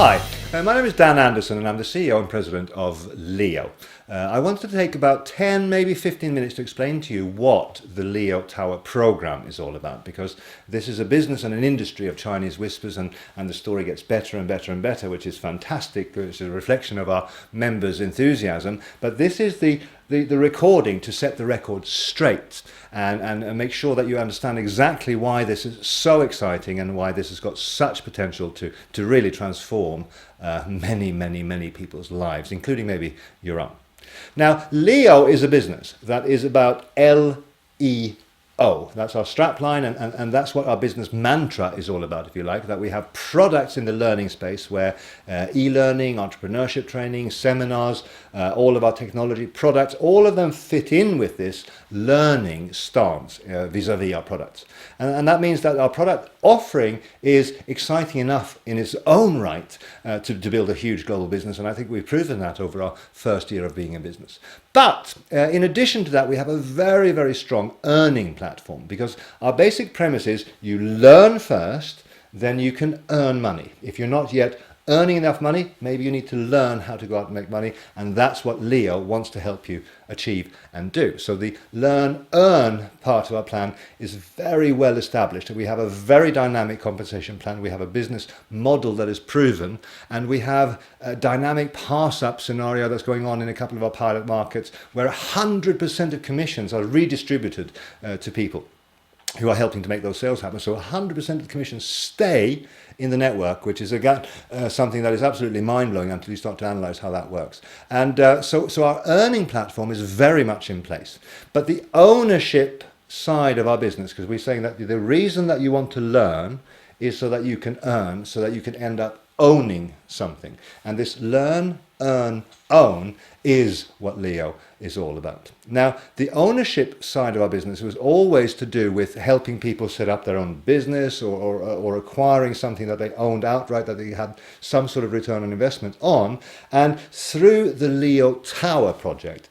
Hi, my name is Dan Andersson and I'm the CEO and President of Leo. I wanted to take about 10, maybe 15 minutes to explain to you what the Leo Tower program is all about, because this is a business and an industry of Chinese whispers, and the story gets better and better and better, which is fantastic, which is a reflection of our members' enthusiasm. But this is the recording to set the record straight and make sure that you understand exactly why this is so exciting and why this has got such potential to really transform many people's lives, including maybe your own. Now, Leo is a business that is about LEO. That's our strapline, and that's what our business mantra is all about, if you like, that we have products in the learning space where e-learning, entrepreneurship training, seminars, all of our technology products, all of them fit in with this learning stance vis-a-vis our products. And that means that our product offering is exciting enough in its own right to build a huge global business, and I think we've proven that over our first year of being in business. But in addition to that, we have a very strong earning platform, because our basic premise is you learn first, then you can earn money. If you're not yet earning enough money, maybe you need to learn how to go out and make money, and that's what Leo wants to help you achieve and do. So the learn-earn part of our plan is very well established. We have a very dynamic compensation plan, we have a business model that is proven, and we have a dynamic pass-up scenario that's going on in a couple of our pilot markets where 100% of commissions are redistributed to people who are helping to make those sales happen. So 100% of the commissions stay in the network, which is again something that is absolutely mind-blowing until you start to analyze how that works. And so our earning platform is very much in place. But the ownership side of our business, because we're saying that the reason that you want to learn is so that you can earn, so that you can end up owning something. And this learn, earn, own is what Leo is all about. Now, the ownership side of our business was always to do with helping people set up their own business or acquiring something that they owned outright, that they had some sort of return on investment on. And through the Leo Tower project,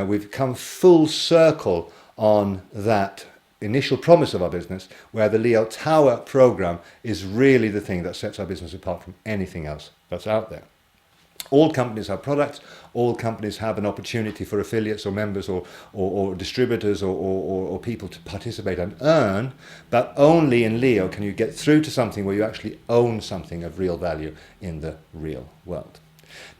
we've come full circle on that initial promise of our business, where the Leo Tower program is really the thing that sets our business apart from anything else that's out there. All companies have products, all companies have an opportunity for affiliates or members or distributors or people to participate and earn, but only in Leo can you get through to something where you actually own something of real value in the real world.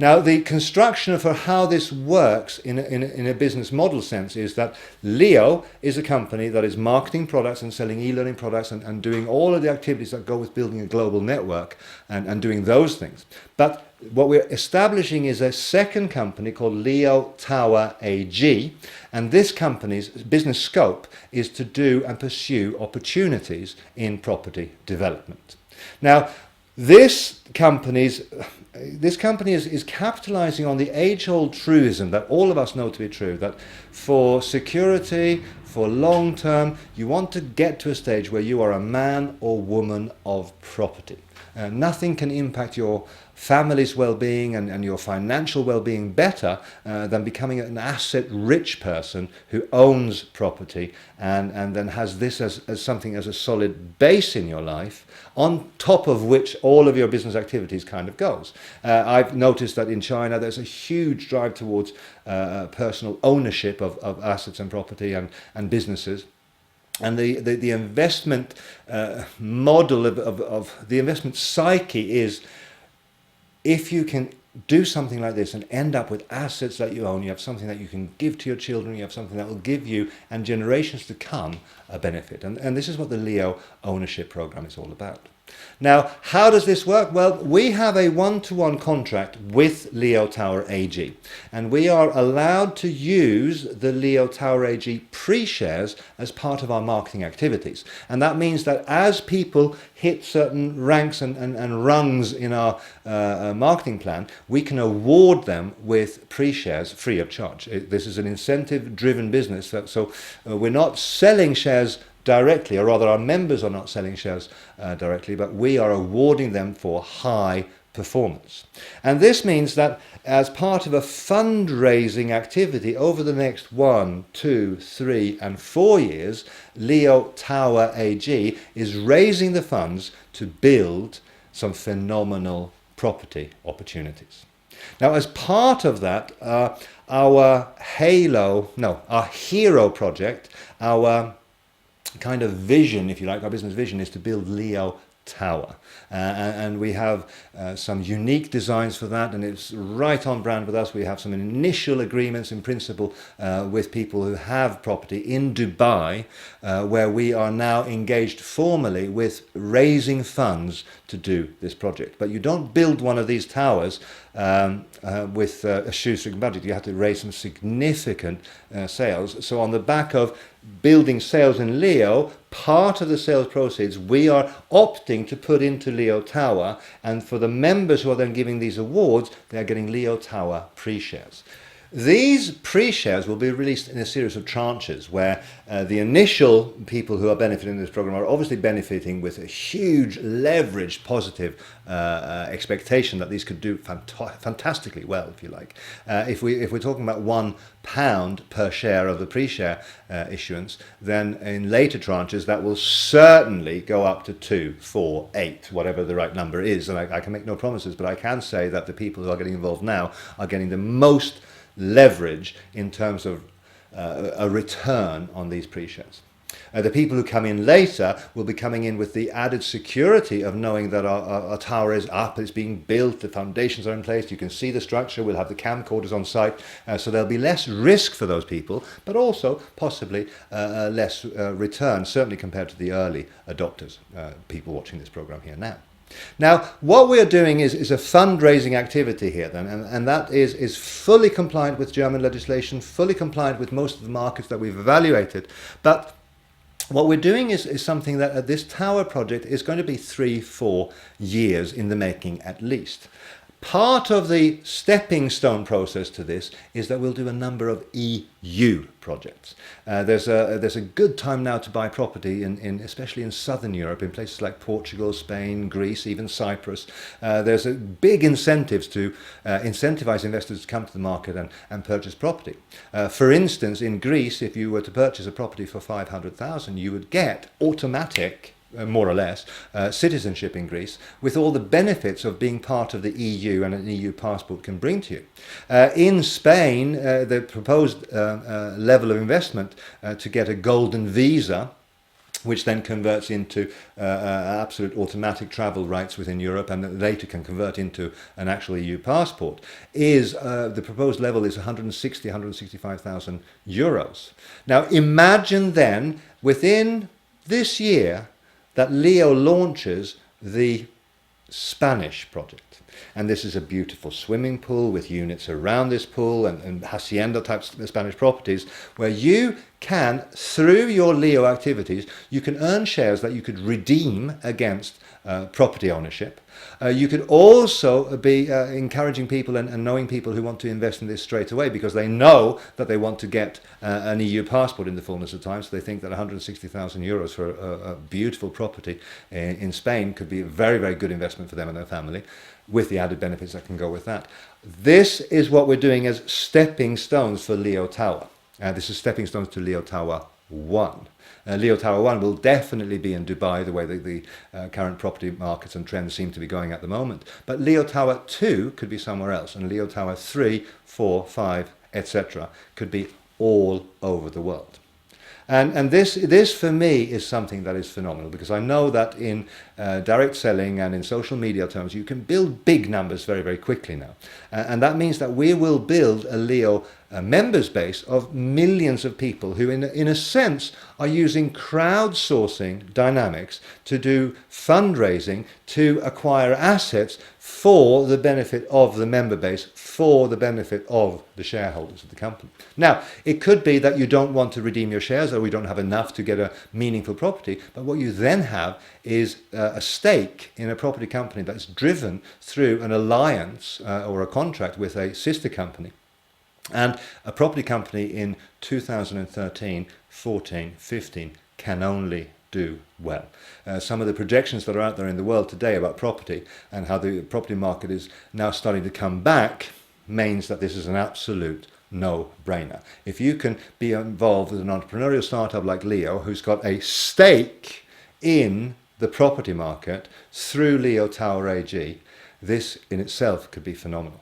Now, the construction for how this works in a business model sense is that Leo is a company that is marketing products and selling e-learning products and doing all of the activities that go with building a global network and doing those things. But what we're establishing is a second company called Leo Tower AG, and this company's business scope is to do and pursue opportunities in property development. Now, this company is capitalizing on the age-old truism that all of us know to be true, that for security, for long term, you want to get to a stage where you are a man or woman of property. Nothing can impact your family's well-being and your financial well-being better than becoming an asset-rich person who owns property and then has this as something as a solid base in your life, on top of which all of your business activities kind of goes. I've noticed that in China there's a huge drive towards personal ownership of assets and property and businesses. And the investment model of the investment psyche is, if you can do something like this and end up with assets that you own, you have something that you can give to your children, you have something that will give you and generations to come a benefit. And this is what the Leo ownership program is all about. Now, how does this work? Well, we have a one-to-one contract with Leo Tower AG, and we are allowed to use the Leo Tower AG pre-shares as part of our marketing activities. And that means that as people hit certain ranks and rungs in our marketing plan, we can award them with pre-shares free of charge. This is an incentive-driven business, so we're not selling shares directly, or rather our members are not selling shares directly, but we are awarding them for high performance. And this means that as part of a fundraising activity over the next 1, 2, 3 and 4 years, Leo Tower AG is raising the funds to build some phenomenal property opportunities. Now, as part of that, our hero project, our kind of vision, if you like, our business vision is to build Leo Tower. And we have some unique designs for that, and it's right on brand with us. We have some initial agreements in principle with people who have property in Dubai, where we are now engaged formally with raising funds to do this project. But you don't build one of these towers with a shoestring budget. You have to raise some significant sales. So on the back of building sales in Leo, part of the sales proceeds we are opting to put into Leo Tower, and for the members who are then giving these awards, they are getting Leo Tower pre-shares. These pre-shares will be released in a series of tranches where the initial people who are benefiting from this program are obviously benefiting with a huge leveraged positive expectation that these could do fantastically well, if you like. If we're talking about £1 per share of the pre-share issuance, then in later tranches that will certainly go up to 2, 4, 8, whatever the right number is. And I can make no promises, but I can say that the people who are getting involved now are getting the most leverage in terms of a return on these pre-shares. The people who come in later will be coming in with the added security of knowing that our tower is up, it's being built, the foundations are in place, you can see the structure, we'll have the camcorders on site, so there'll be less risk for those people, but also possibly less return, certainly compared to the early adopters, people watching this program here now. Now, what we are doing is a fundraising activity here then, and that is fully compliant with German legislation, fully compliant with most of the markets that we've evaluated. But what we're doing is something that this tower project is going to be 3-4 years in the making at least. Part of the stepping stone process to this is that we'll do a number of EU projects. There's a good time now to buy property, especially in southern Europe, in places like Portugal, Spain, Greece, even Cyprus. There's a big incentives to incentivize investors to come to the market and purchase property. For instance, in Greece, if you were to purchase a property for 500,000, you would get automatic, more or less, citizenship in Greece, with all the benefits of being part of the EU and an EU passport can bring to you. In Spain, the proposed level of investment to get a golden visa, which then converts into absolute automatic travel rights within Europe and later can convert into an actual EU passport, is the proposed level is 165,000 euros. Now imagine then, within this year, that Leo launches the Spanish project. And this is a beautiful swimming pool with units around this pool and hacienda type Spanish properties where you can, through your Leo activities, you can earn shares that you could redeem against property ownership. You could also be encouraging people and knowing people who want to invest in this straight away because they know that they want to get an EU passport in the fullness of time, so they think that 160,000 euros for a beautiful property in Spain could be a very, very good investment for them and their family, with the added benefits that can go with that. This is what we're doing as stepping stones for Leo Tower. This is stepping stones to Leo Tower 1. Leo Tower 1 will definitely be in Dubai, the way that the current property markets and trends seem to be going at the moment. But Leo Tower 2 could be somewhere else, and Leo Tower 3, 4, 5, etc. could be all over the world. And this for me is something that is phenomenal, because I know that in direct selling and in social media terms, you can build big numbers very, very quickly now. And that means that we will build a Leo members base of millions of people who in a sense are using crowdsourcing dynamics to do fundraising, to acquire assets for the benefit of the member base, for the benefit of the shareholders of the company. Now, it could be that you don't want to redeem your shares, or we don't have enough to get a meaningful property, but what you then have is a stake in a property company that's driven through an alliance or a contract with a sister company. And a property company in 2013, 14, 15 can only do well. Some of the projections that are out there in the world today about property and how the property market is now starting to come back means that this is an absolute no-brainer. If you can be involved with an entrepreneurial startup like Leo, who's got a stake in the property market through Leo Tower AG, this in itself could be phenomenal.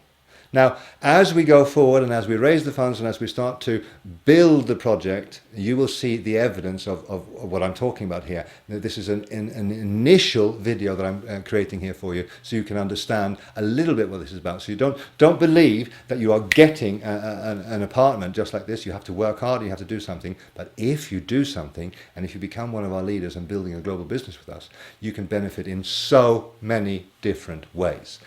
Now, as we go forward and as we raise the funds and as we start to build the project, you will see the evidence of what I'm talking about here. This is an initial video that I'm creating here for you, so you can understand a little bit what this is about. So you don't believe that you are getting an apartment just like this. You have to work hard, you have to do something. But if you do something, and if you become one of our leaders and building a global business with us, you can benefit in so many different ways.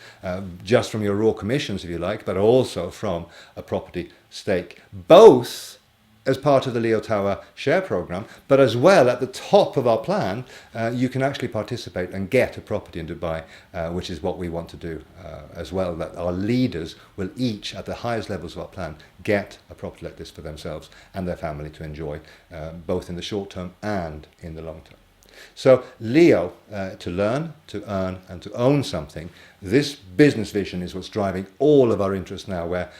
Just from your raw commissions, if you like, but also from a property stake, both as part of the Leo Tower share program, but as well at the top of our plan, you can actually participate and get a property in Dubai, which is what we want to do as well, that our leaders will each, at the highest levels of our plan, get a property like this for themselves and their family to enjoy, both in the short term and in the long term. So Leo, to learn, to earn and to own something, this business vision is what's driving all of our interest now, where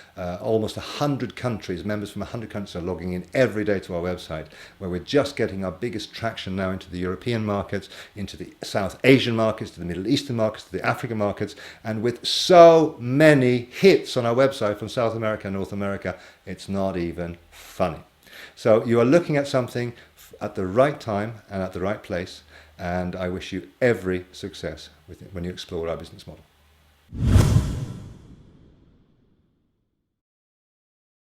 almost 100 countries, members from 100 countries are logging in every day to our website, where we're just getting our biggest traction now into the European markets, into the South Asian markets, to the Middle Eastern markets, to the African markets, and with so many hits on our website from South America and North America, it's not even funny. So you are looking at something at the right time and at the right place, and I wish you every success with it when you explore our business model.